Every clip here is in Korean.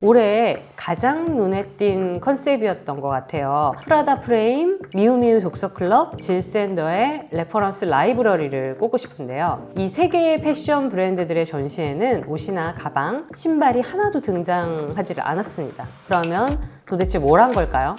올해 가장 눈에 띈 컨셉이었던 것 같아요. 프라다 프레임, 미우미우 독서클럽, 질 샌더의 레퍼런스 라이브러리를 꼽고 싶은데요. 이 세 개의 패션 브랜드들의 전시에는 옷이나 가방, 신발이 하나도 등장하지를 않았습니다. 그러면 도대체 뭘 한 걸까요?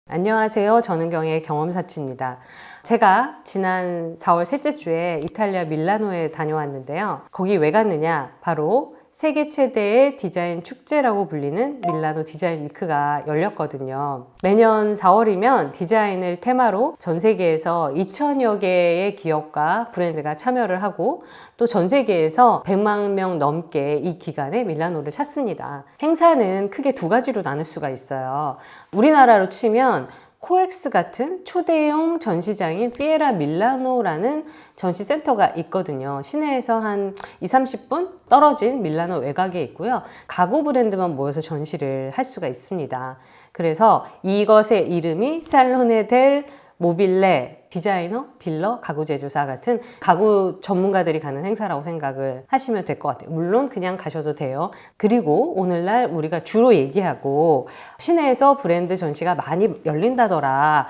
안녕하세요. 전은경의 경험사치입니다. 제가 지난 4월 셋째 주에 이탈리아 밀라노에 다녀왔는데요. 거기 왜 갔느냐? 바로 세계 최대의 디자인 축제라고 불리는 밀라노 디자인 위크가 열렸거든요. 매년 4월이면 디자인을 테마로 전 세계에서 2,000여 개의 기업과 브랜드가 참여를 하고 또 전 세계에서 100만 명 넘게 이 기간에 밀라노를 찾습니다. 행사는 크게 두 가지로 나눌 수가 있어요. 우리나라로 치면 코엑스 같은 초대형 전시장인 피에라 밀라노라는 전시센터가 있거든요. 시내에서 한 20-30분 떨어진 밀라노 외곽에 있고요. 가구 브랜드만 모여서 전시를 할 수가 있습니다. 그래서 이것의 이름이 살로네 델 모빌레, 디자이너, 딜러, 가구 제조사 같은 가구 전문가들이 가는 행사라고 생각을 하시면 될 것 같아요. 물론 그냥 가셔도 돼요. 그리고 오늘날 우리가 주로 얘기하고 시내에서 브랜드 전시가 많이 열린다더라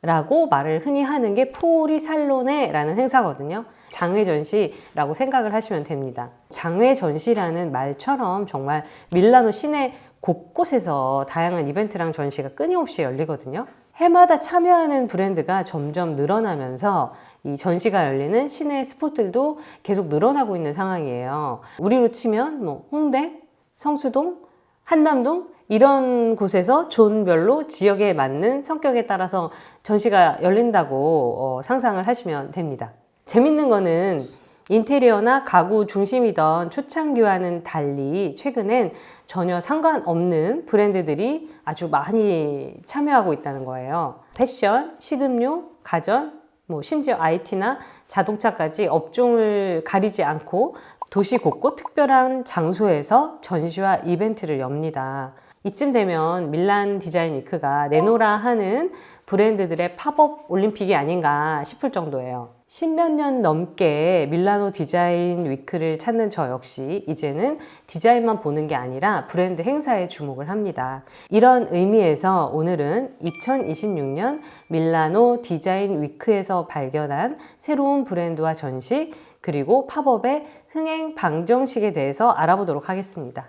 라고 말을 흔히 하는 게 푸오리 살로네라는 행사거든요. 장외 전시라고 생각을 하시면 됩니다. 장외 전시라는 말처럼 정말 밀라노 시내 곳곳에서 다양한 이벤트랑 전시가 끊임없이 열리거든요. 해마다 참여하는 브랜드가 점점 늘어나면서 이 전시가 열리는 시내 스폿들도 계속 늘어나고 있는 상황이에요. 우리로 치면 홍대, 성수동, 한남동 이런 곳에서 존별로 지역에 맞는 성격에 따라서 전시가 열린다고 상상을 하시면 됩니다. 재밌는 거는 인테리어나 가구 중심이던 초창기와는 달리 최근엔 전혀 상관없는 브랜드들이 아주 많이 참여하고 있다는 거예요. 패션, 식음료, 가전, 심지어 IT나 자동차까지 업종을 가리지 않고 도시 곳곳 특별한 장소에서 전시와 이벤트를 엽니다. 이쯤 되면 밀란 디자인 위크가 내노라 하는 브랜드들의 팝업 올림픽이 아닌가 싶을 정도예요. 10몇 년 넘게 밀라노 디자인 위크를 찾는 저 역시 이제는 디자인만 보는 게 아니라 브랜드 행사에 주목을 합니다. 이런 의미에서 오늘은 2026년 밀라노 디자인 위크에서 발견한 새로운 브랜드와 전시 그리고 팝업의 흥행 방정식에 대해서 알아보도록 하겠습니다.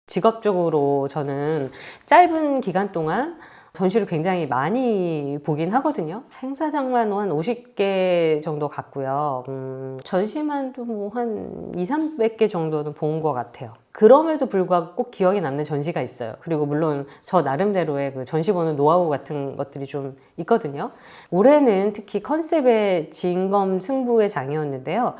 직업적으로 저는 짧은 기간 동안 전시를 굉장히 많이 보긴 하거든요. 행사장만 한 50개 정도 갔고요. 전시만도 한 200-300개 정도는 본 것 같아요. 그럼에도 불구하고 꼭 기억에 남는 전시가 있어요. 그리고 물론 저 나름대로의 그 전시 보는 노하우 같은 것들이 좀 있거든요. 올해는 특히 컨셉의 진검승부의 장이었는데요.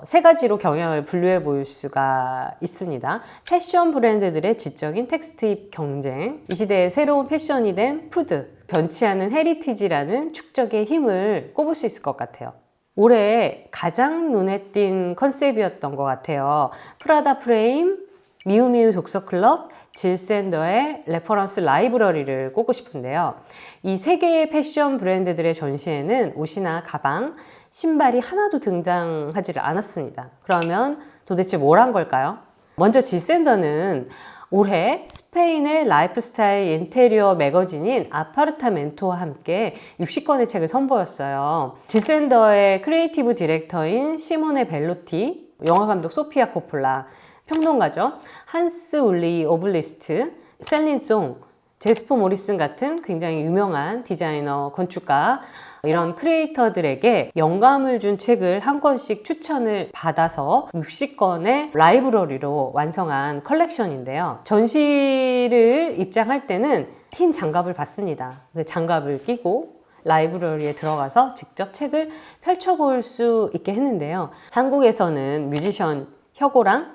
세 가지로 경향을 분류해 볼 수가 있습니다. 패션 브랜드들의 지적인 텍스트입 경쟁, 이 시대의 새로운 패션이 된 푸드, 변치 않은 헤리티지라는 축적의 힘을 꼽을 수 있을 것 같아요. 올해 가장 눈에 띈 컨셉이었던 것 같아요. 프라다 프레임, 미우미우 독서클럽, 질 샌더의 레퍼런스 라이브러리를 꼽고 싶은데요. 이 세 개의 패션 브랜드들의 전시에는 옷이나 가방, 신발이 하나도 등장하지를 않았습니다. 그러면 도대체 뭘 한 걸까요? 먼저 질 샌더는 올해 스페인의 라이프스타일 인테리어 매거진인 아파르타멘토와 함께 60권의 책을 선보였어요. 질 샌더의 크리에이티브 디렉터인 시모네 벨로티, 영화감독 소피아 코폴라, 평론가죠. 한스 울리 오블리스트, 셀린송, 제스퍼 모리슨 같은 굉장히 유명한 디자이너, 건축가 이런 크리에이터들에게 영감을 준 책을 한 권씩 추천을 받아서 60권의 라이브러리로 완성한 컬렉션인데요. 전시를 입장할 때는 흰 장갑을 받습니다. 그 장갑을 끼고 라이브러리에 들어가서 직접 책을 펼쳐볼 수 있게 했는데요. 한국에서는 뮤지션 혁오랑,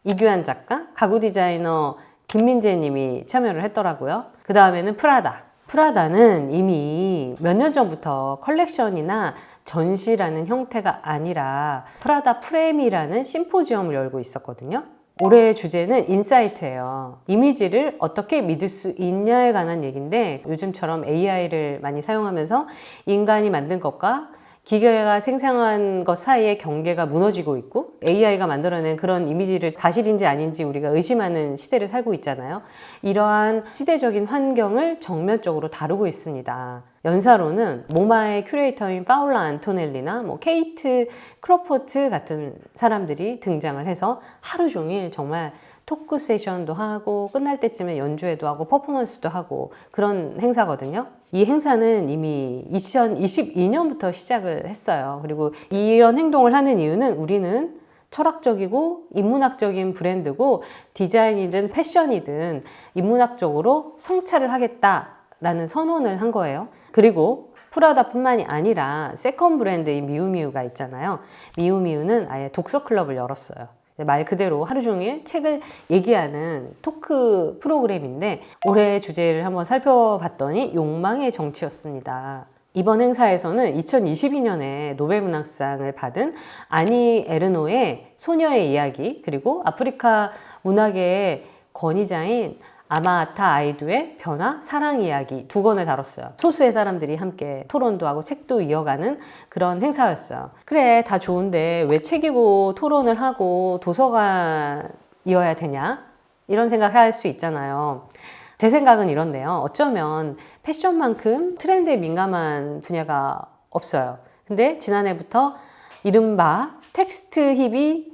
이규환 작가, 가구 디자이너 김민재 님이 참여를 했더라고요. 그 다음에는 프라다는 이미 몇 년 전부터 컬렉션이나 전시라는 형태가 아니라 프라다 프레임이라는 심포지엄을 열고 있었거든요. 올해의 주제는 인사이트예요. 이미지를 어떻게 믿을 수 있냐에 관한 얘기인데 요즘처럼 AI를 많이 사용하면서 인간이 만든 것과 기계가 생성한 것 사이의 경계가 무너지고 있고 AI가 만들어낸 그런 이미지를 사실인지 아닌지 우리가 의심하는 시대를 살고 있잖아요. 이러한 시대적인 환경을 정면적으로 다루고 있습니다. 연사로는 모마의 큐레이터인 파울라 안토넬리나 케이트 크로포트 같은 사람들이 등장을 해서 하루 종일 정말 토크 세션도 하고 끝날 때쯤에 연주회도 하고 퍼포먼스도 하고 그런 행사거든요. 이 행사는 이미 2022년부터 시작을 했어요. 그리고 이런 행동을 하는 이유는 우리는 철학적이고 인문학적인 브랜드고 디자인이든 패션이든 인문학적으로 성찰을 하겠다라는 선언을 한 거예요. 그리고 프라다뿐만이 아니라 세컨 브랜드인 미우미우가 있잖아요. 미우미우는 아예 독서 클럽을 열었어요. 말 그대로 하루 종일 책을 얘기하는 토크 프로그램인데 올해의 주제를 한번 살펴봤더니 욕망의 정치였습니다. 이번 행사에서는 2022년에 노벨문학상을 받은 아니 에르노의 소녀의 이야기 그리고 아프리카 문학의 권위자인 아마타 아이두의 변화, 사랑 이야기 두 권을 다뤘어요. 소수의 사람들이 함께 토론도 하고 책도 이어가는 그런 행사였어요. 그래, 다 좋은데 왜 책이고 토론을 하고 도서관이어야 되냐? 이런 생각할 수 있잖아요. 제 생각은 이런데요. 어쩌면 패션만큼 트렌드에 민감한 분야가 없어요. 근데 지난해부터 이른바 텍스트 힙이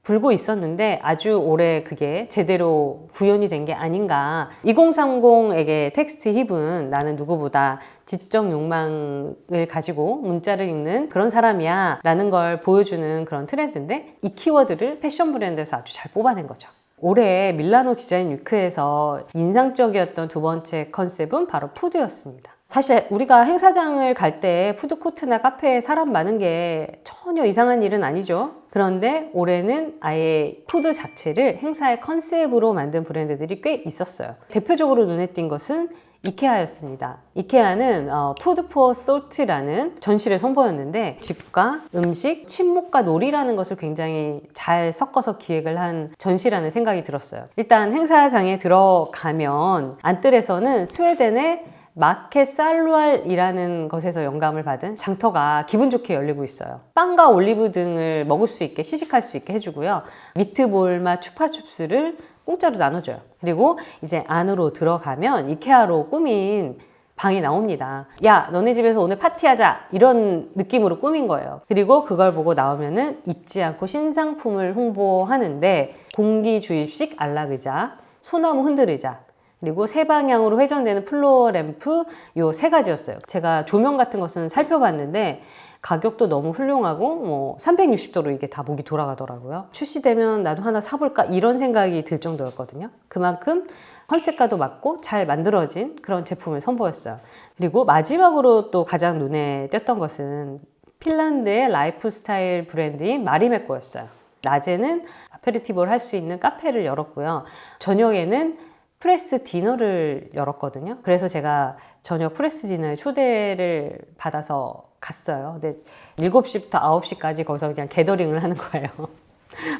불고 있었는데 아주 올해 그게 제대로 구현이 된 게 아닌가. 2030에게 텍스트 힙은 나는 누구보다 지적 욕망을 가지고 문자를 읽는 그런 사람이야 라는 걸 보여주는 그런 트렌드인데 이 키워드를 패션 브랜드에서 아주 잘 뽑아낸 거죠. 올해 밀라노 디자인 위크에서 인상적이었던 두 번째 컨셉은 바로 푸드였습니다. 사실 우리가 행사장을 갈 때 푸드코트나 카페에 사람 많은 게 전혀 이상한 일은 아니죠. 그런데 올해는 아예 푸드 자체를 행사의 컨셉으로 만든 브랜드들이 꽤 있었어요. 대표적으로 눈에 띈 것은 이케아였습니다. 이케아는 푸드 포 솔트라는 전시를 선보였는데 집과 음식, 침묵과 놀이라는 것을 굉장히 잘 섞어서 기획을 한 전시라는 생각이 들었어요. 일단 행사장에 들어가면 안뜰에서는 스웨덴의 마켓 살루알이라는 것에서 영감을 받은 장터가 기분 좋게 열리고 있어요. 빵과 올리브 등을 먹을 수 있게 시식할 수 있게 해주고요. 미트볼 맛 추파춥스를 공짜로 나눠줘요. 그리고 이제 안으로 들어가면 이케아로 꾸민 방이 나옵니다. 야, 너네 집에서 오늘 파티하자 이런 느낌으로 꾸민 거예요. 그리고 그걸 보고 나오면은 잊지 않고 신상품을 홍보하는데 공기 주입식 안락의자, 소나무 흔들의자 그리고 세 방향으로 회전되는 플로어 램프 요 세 가지였어요. 제가 조명 같은 것은 살펴봤는데 가격도 너무 훌륭하고 360도로 이게 다 목이 돌아가더라고요. 출시되면 나도 하나 사볼까 이런 생각이 들 정도였거든요. 그만큼 컨셉과도 맞고 잘 만들어진 그런 제품을 선보였어요. 그리고 마지막으로 또 가장 눈에 띄었던 것은 핀란드의 라이프 스타일 브랜드인 마리메코였어요. 낮에는 아페리티브를 할 수 있는 카페를 열었고요. 저녁에는 프레스 디너를 열었거든요. 그래서 제가 저녁 프레스 디너에 초대를 받아서 갔어요. 근데 7시부터 9시까지 거기서 그냥 게더링을 하는 거예요.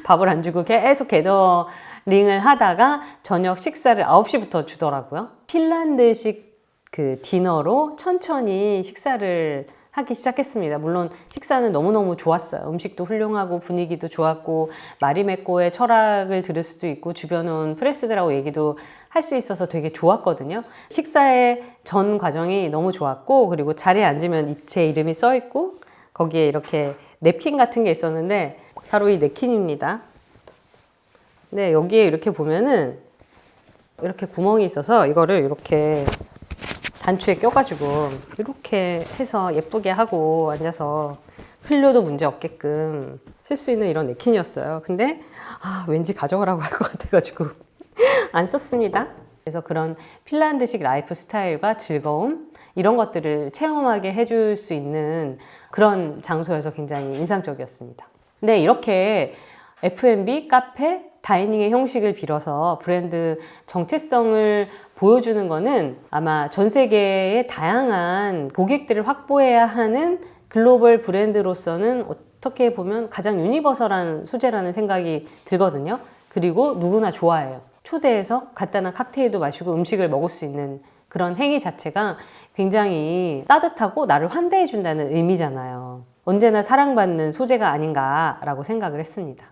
밥을 안 주고 계속 게더링을 하다가 저녁 식사를 9시부터 주더라고요. 핀란드식 그 디너로 천천히 식사를 하기 시작했습니다. 물론 식사는 너무너무 좋았어요. 음식도 훌륭하고 분위기도 좋았고 마리메코의 철학을 들을 수도 있고 주변 온 프레스들하고 얘기도 할 수 있어서 되게 좋았거든요. 식사의 전 과정이 너무 좋았고 그리고 자리에 앉으면 제 이름이 써 있고 거기에 이렇게 냅킨 같은 게 있었는데 바로 이 냅킨입니다. 네, 여기에 이렇게 보면은 이렇게 구멍이 있어서 이거를 이렇게 단추에 껴가지고 이렇게 해서 예쁘게 하고 앉아서 흘려도 문제 없게끔 쓸 수 있는 이런 냅킨이었어요. 근데 왠지 가져가라고 할 것 같아가지고 안 썼습니다. 그래서 그런 핀란드식 라이프 스타일과 즐거움 이런 것들을 체험하게 해줄 수 있는 그런 장소여서 굉장히 인상적이었습니다. 근데 이렇게 F&B, 카페, 다이닝의 형식을 빌어서 브랜드 정체성을 보여주는 거는 아마 전 세계의 다양한 고객들을 확보해야 하는 글로벌 브랜드로서는 어떻게 보면 가장 유니버설한 소재라는 생각이 들거든요. 그리고 누구나 좋아해요. 초대해서 간단한 칵테일도 마시고 음식을 먹을 수 있는 그런 행위 자체가 굉장히 따뜻하고 나를 환대해 준다는 의미잖아요. 언제나 사랑받는 소재가 아닌가라고 생각을 했습니다.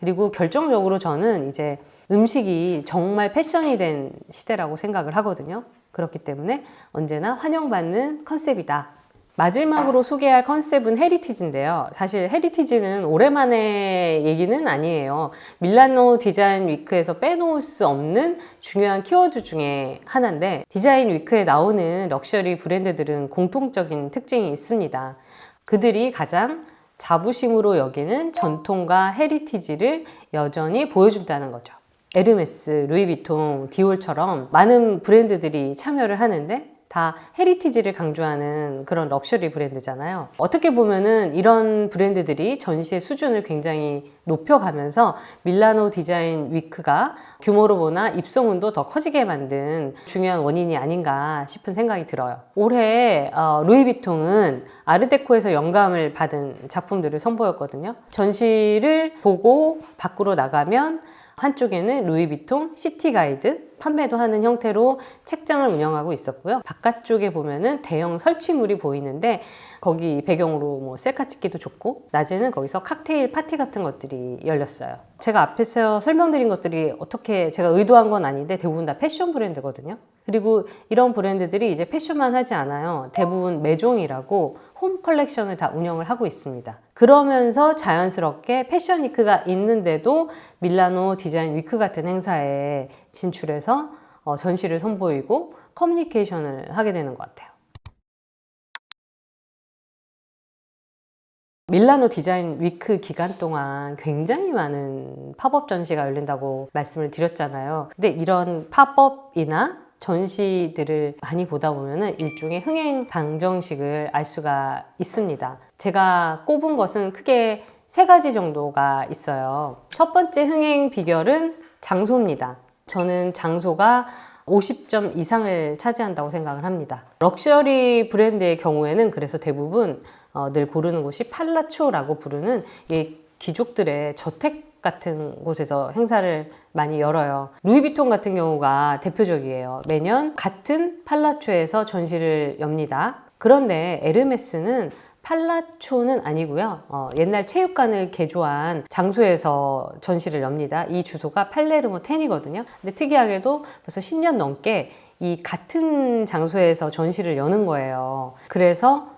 그리고 결정적으로 저는 이제 음식이 정말 패션이 된 시대라고 생각을 하거든요. 그렇기 때문에 언제나 환영받는 컨셉이다. 마지막으로 소개할 컨셉은 헤리티지인데요. 사실 헤리티지는 오랜만의 얘기는 아니에요. 밀라노 디자인 위크에서 빼놓을 수 없는 중요한 키워드 중에 하나인데, 디자인 위크에 나오는 럭셔리 브랜드들은 공통적인 특징이 있습니다. 그들이 가장 자부심으로 여기는 전통과 헤리티지를 여전히 보여준다는 거죠. 에르메스, 루이비통, 디올처럼 많은 브랜드들이 참여를 하는데 다 헤리티지를 강조하는 그런 럭셔리 브랜드잖아요. 어떻게 보면은 이런 브랜드들이 전시의 수준을 굉장히 높여가면서 밀라노 디자인 위크가 규모로 보나 입소문도 더 커지게 만든 중요한 원인이 아닌가 싶은 생각이 들어요. 올해 루이비통은 아르데코에서 영감을 받은 작품들을 선보였거든요. 전시를 보고 밖으로 나가면 한쪽에는 루이비통 시티 가이드 판매도 하는 형태로 책장을 운영하고 있었고요. 바깥쪽에 보면은 대형 설치물이 보이는데 거기 배경으로 뭐 셀카 찍기도 좋고, 낮에는 거기서 칵테일 파티 같은 것들이 열렸어요. 제가 앞에서 설명드린 것들이 어떻게 제가 의도한 건 아닌데 대부분 다 패션 브랜드거든요. 그리고 이런 브랜드들이 이제 패션만 하지 않아요. 대부분 매종이라고 홈 컬렉션을 다 운영을 하고 있습니다. 그러면서 자연스럽게 패션 위크가 있는데도 밀라노 디자인 위크 같은 행사에 진출해서 전시를 선보이고 커뮤니케이션을 하게 되는 것 같아요. 밀라노 디자인 위크 기간 동안 굉장히 많은 팝업 전시가 열린다고 말씀을 드렸잖아요. 근데 이런 팝업이나 전시들을 많이 보다 보면 일종의 흥행 방정식을 알 수가 있습니다. 제가 꼽은 것은 크게 3가지 정도가 있어요. 첫 번째 흥행 비결은 장소입니다. 저는 장소가 50점 이상을 차지한다고 생각을 합니다. 럭셔리 브랜드의 경우에는 그래서 대부분 늘 고르는 곳이 팔라초라고 부르는 이 귀족들의 저택 같은 곳에서 행사를 많이 열어요. 루이비통 같은 경우가 대표적이에요. 매년 같은 팔라초에서 전시를 엽니다. 그런데 에르메스는 팔라초는 아니고요. 옛날 체육관을 개조한 장소에서 전시를 엽니다. 이 주소가 팔레르모 10이거든요. 근데 특이하게도 벌써 10년 넘게 이 같은 장소에서 전시를 여는 거예요. 그래서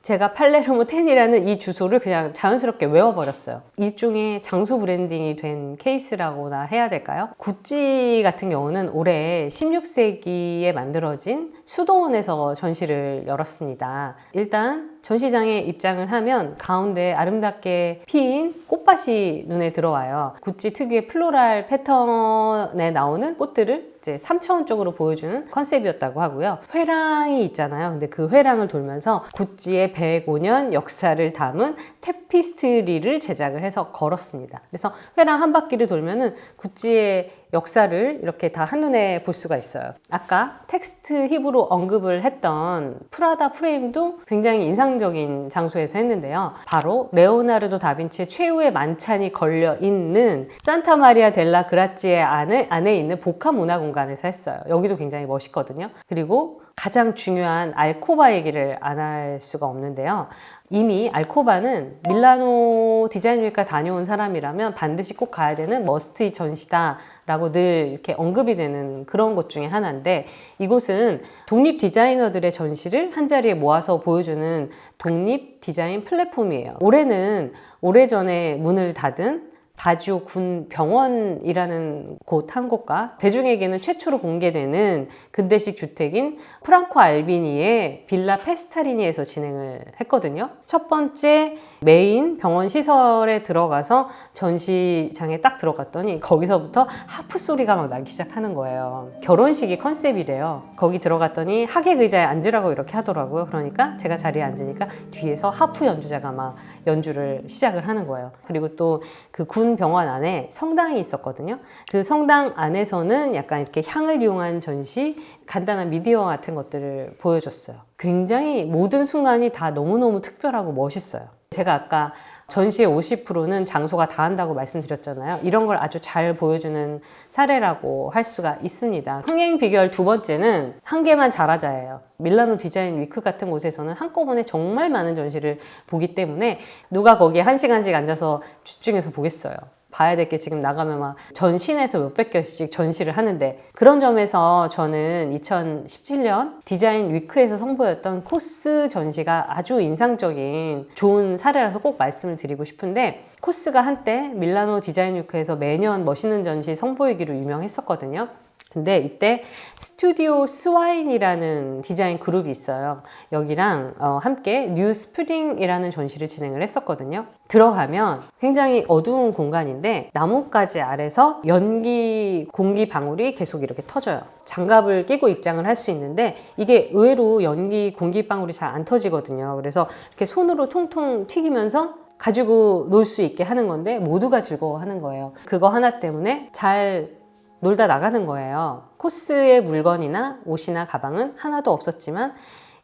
제가 팔레르모 10이라는 이 주소를 그냥 자연스럽게 외워버렸어요. 일종의 장수 브랜딩이 된 케이스라고나 해야 될까요? 구찌 같은 경우는 올해 16세기에 만들어진 수도원에서 전시를 열었습니다. 일단 전시장에 입장을 하면 가운데 아름답게 피인 꽃밭이 눈에 들어와요. 구찌 특유의 플로랄 패턴에 나오는 꽃들을 이제 3차원적으로 보여주는 컨셉이었다고 하고요. 회랑이 있잖아요. 근데 그 회랑을 돌면서 구찌의 105년 역사를 담은 테피스트리를 제작을 해서 걸었습니다. 그래서 회랑 한 바퀴를 돌면은 구찌의 역사를 이렇게 다 한눈에 볼 수가 있어요. 아까 텍스트 힙으로 언급을 했던 프라다 프레임도 굉장히 인상적인 장소에서 했는데요. 바로 레오나르도 다빈치의 최후의 만찬이 걸려 있는 산타 마리아 델라 그라치에 안에 있는 복합 문화 공간에서 했어요. 여기도 굉장히 멋있거든요. 그리고 가장 중요한 알코바 얘기를 안 할 수가 없는데요. 이미 알코바는 밀라노 디자인 위크 다녀온 사람이라면 반드시 꼭 가야 되는 머스트 전시다 라고 늘 이렇게 언급이 되는 그런 곳 중에 하나인데, 이곳은 독립 디자이너들의 전시를 한자리에 모아서 보여주는 독립 디자인 플랫폼이에요. 올해는 오래전에 문을 닫은 바지오 군 병원이라는 곳 한 곳과 대중에게는 최초로 공개되는 근대식 주택인 프랑코 알비니의 빌라 페스타리니에서 진행을 했거든요. 첫 번째 메인 병원 시설에 들어가서 전시장에 딱 들어갔더니 거기서부터 하프 소리가 막 나기 시작하는 거예요. 결혼식이 컨셉이래요. 거기 들어갔더니 하객 의자에 앉으라고 이렇게 하더라고요. 그러니까 제가 자리에 앉으니까 뒤에서 하프 연주자가 막 연주를 시작을 하는 거예요. 그리고 또 그 군 병원 안에 성당이 있었거든요. 그 성당 안에서는 약간 이렇게 향을 이용한 전시, 간단한 미디어 같은 것들을 보여줬어요. 굉장히 모든 순간이 다 너무너무 특별하고 멋있어요. 제가 아까 전시의 50%는 장소가 다 한다고 말씀드렸잖아요. 이런 걸 아주 잘 보여주는 사례라고 할 수가 있습니다. 흥행 비결 두 번째는 한 개만 잘하자예요. 밀라노 디자인 위크 같은 곳에서는 한꺼번에 정말 많은 전시를 보기 때문에 누가 거기에 한 시간씩 앉아서 집중해서 보겠어요. 봐야 될 게 지금 나가면 막 전시내에서 몇백 개씩 전시를 하는데, 그런 점에서 저는 2017년 디자인 위크에서 선보였던 코스 전시가 아주 인상적인 좋은 사례라서 꼭 말씀을 드리고 싶은데, 코스가 한때 밀라노 디자인 위크에서 매년 멋있는 전시 선보이기로 유명했었거든요. 근데 이때 스튜디오 스와인이라는 디자인 그룹이 있어요. 여기랑 함께 뉴 스프링이라는 전시를 진행을 했었거든요. 들어가면 굉장히 어두운 공간인데 나뭇가지 아래서 연기 공기 방울이 계속 이렇게 터져요. 장갑을 끼고 입장을 할 수 있는데 이게 의외로 연기 공기 방울이 잘 안 터지거든요. 그래서 이렇게 손으로 통통 튀기면서 가지고 놀 수 있게 하는 건데 모두가 즐거워하는 거예요. 그거 하나 때문에 잘 놀다 나가는 거예요. 코스의 물건이나 옷이나 가방은 하나도 없었지만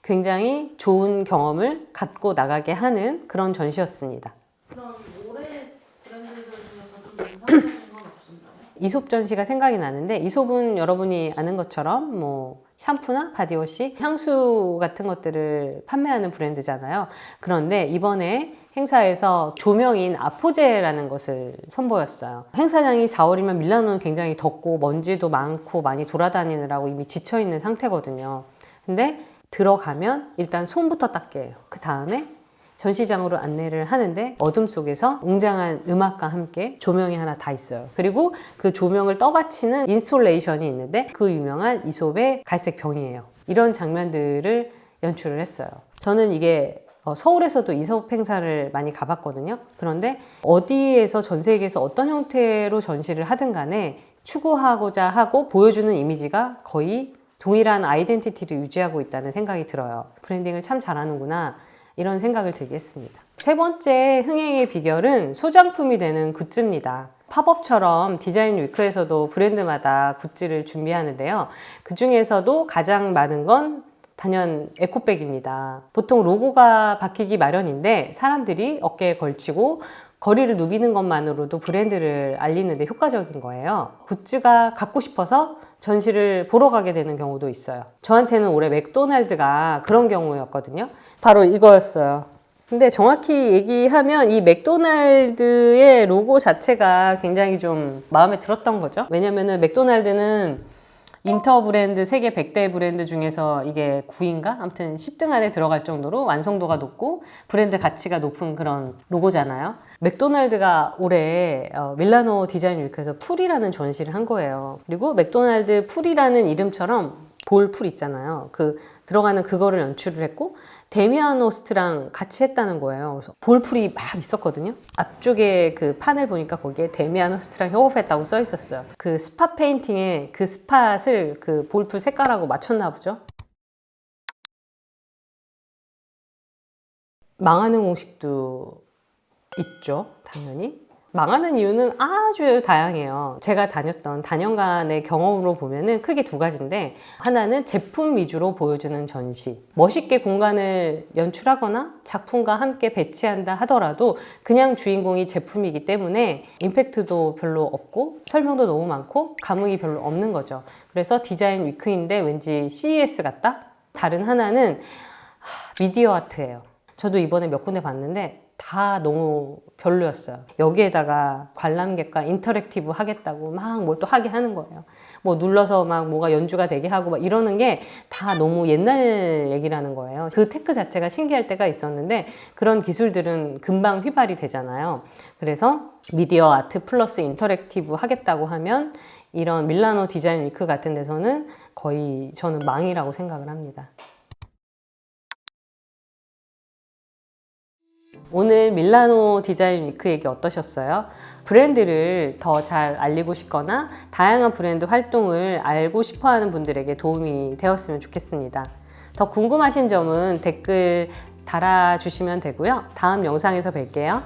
굉장히 좋은 경험을 갖고 나가게 하는 그런 전시였습니다. 그럼 올해 브랜드들 중에서 좀 인상적인 건 없었나요? 이솝 전시가 생각이 나는데, 이솝은 여러분이 아는 것처럼 뭐 샴푸나 바디워시, 향수 같은 것들을 판매하는 브랜드잖아요. 그런데 이번에 행사에서 조명인 아포제라는 것을 선보였어요. 행사장이 4월이면 밀라노는 굉장히 덥고 먼지도 많고 많이 돌아다니느라고 이미 지쳐있는 상태거든요. 근데 들어가면 일단 손부터 닦게 해요. 그 다음에 전시장으로 안내를 하는데 어둠 속에서 웅장한 음악과 함께 조명이 하나 다 있어요. 그리고 그 조명을 떠받치는 인스톨레이션이 있는데 그 유명한 이솝의 갈색 병이에요. 이런 장면들을 연출을 했어요. 저는 이게 서울에서도 이솝 행사를 많이 가봤거든요. 그런데 어디에서 전 세계에서 어떤 형태로 전시를 하든 간에 추구하고자 하고 보여주는 이미지가 거의 동일한 아이덴티티를 유지하고 있다는 생각이 들어요. 브랜딩을 참 잘하는구나, 이런 생각을 들게 했습니다. 세 번째 흥행의 비결은 소장품이 되는 굿즈입니다. 팝업처럼 디자인 위크에서도 브랜드마다 굿즈를 준비하는데요. 그 중에서도 가장 많은 건 단연 에코백입니다. 보통 로고가 박히기 마련인데 사람들이 어깨에 걸치고 거리를 누비는 것만으로도 브랜드를 알리는데 효과적인 거예요. 굿즈가 갖고 싶어서 전시를 보러 가게 되는 경우도 있어요. 저한테는 올해 맥도날드가 그런 경우였거든요. 바로 이거였어요. 근데 정확히 얘기하면 이 맥도날드의 로고 자체가 굉장히 좀 마음에 들었던 거죠. 왜냐면은 맥도날드는 인터 브랜드 세계 100대 브랜드 중에서 이게 9인가? 아무튼 10등 안에 들어갈 정도로 완성도가 높고 브랜드 가치가 높은 그런 로고잖아요. 맥도날드가 올해 밀라노 디자인 위크에서 풀이라는 전시를 한 거예요. 그리고 맥도날드 풀이라는 이름처럼 볼 풀 있잖아요. 그 들어가는 그거를 연출을 했고 데미안 호스트랑 같이 했다는 거예요. 그래서 볼풀이 막 있었거든요. 앞쪽에 그 판을 보니까 거기에 데미안 호스트랑 협업했다고 써 있었어요. 그 스팟 페인팅에 그 스팟을 그 볼풀 색깔하고 맞췄나 보죠. 망하는 공식도 있죠, 당연히. 망하는 이유는 아주 다양해요. 제가 다녔던 다년간의 경험으로 보면은 크게 두 가지인데, 하나는 제품 위주로 보여주는 전시. 멋있게 공간을 연출하거나 작품과 함께 배치한다 하더라도 그냥 주인공이 제품이기 때문에 임팩트도 별로 없고 설명도 너무 많고 감흥이 별로 없는 거죠. 그래서 디자인 위크인데 왠지 CES 같다? 다른 하나는 미디어 아트예요. 저도 이번에 몇 군데 봤는데 다 너무 별로였어요. 여기에다가 관람객과 인터랙티브 하겠다고 막 뭘 또 하게 하는 거예요. 뭐 눌러서 막 뭐가 연주가 되게 하고 막 이러는 게 다 너무 옛날 얘기라는 거예요. 그 테크 자체가 신기할 때가 있었는데 그런 기술들은 금방 휘발이 되잖아요. 그래서 미디어 아트 플러스 인터랙티브 하겠다고 하면 이런 밀라노 디자인 위크 같은 데서는 거의 저는 망이라고 생각을 합니다. 오늘 밀라노 디자인 위크 얘기 어떠셨어요? 브랜드를 더 잘 알리고 싶거나 다양한 브랜드 활동을 알고 싶어 하는 분들에게 도움이 되었으면 좋겠습니다. 더 궁금하신 점은 댓글 달아주시면 되고요. 다음 영상에서 뵐게요.